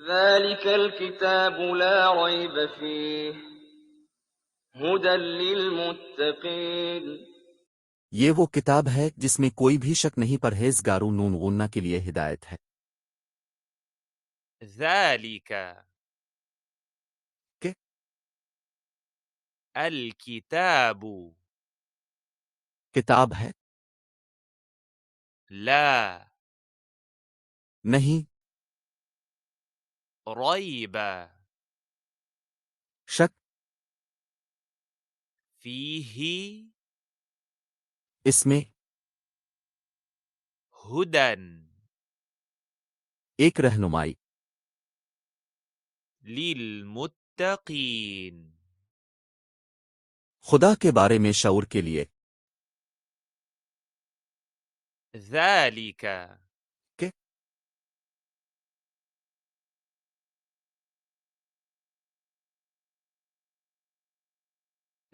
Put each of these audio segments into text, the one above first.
ذلك الكتاب لا ريب فيه هدى للمتقين. ये वो किताब है जिसमें कोई भी शक नहीं, परहेजगारों नून गुन्ना के लिए हिदायत है। ذلك कि الكتاب किताब है, لا नहीं, ريب शक, فيه इसमें هدى एक रहनुमाई, للمتقين. खुदा के बारे में शऊर के लिए। ذلك कि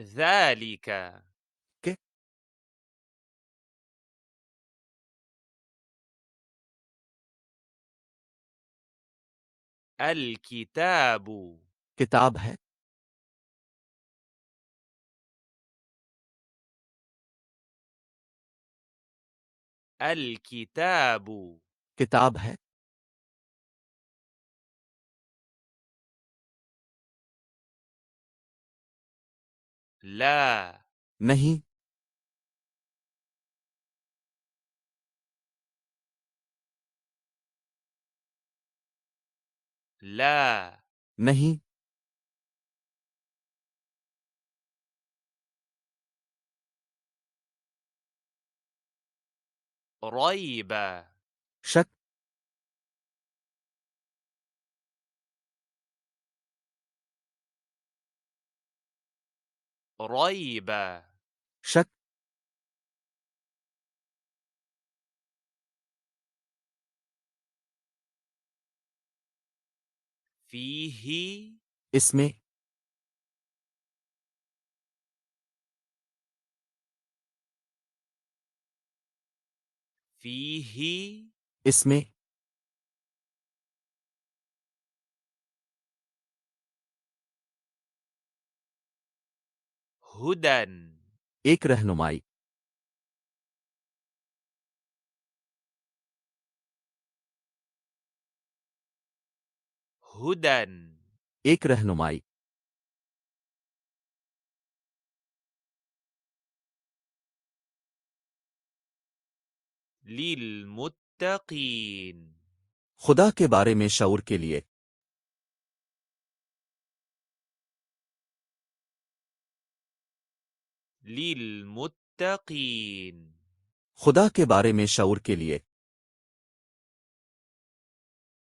ذلك कि الكتاب किताब है, الكتاب किताब है, لا नहीं, لا नहीं, ريب शक, ريب शक, فيه इसमें فيه इसमें هدى एक रहनुमाई, هدى एक रहनुमाई, للمتقين. खुदा के बारे में शऊर के लिए। للمتقين. खुदा के बारे में शऊर के लिए।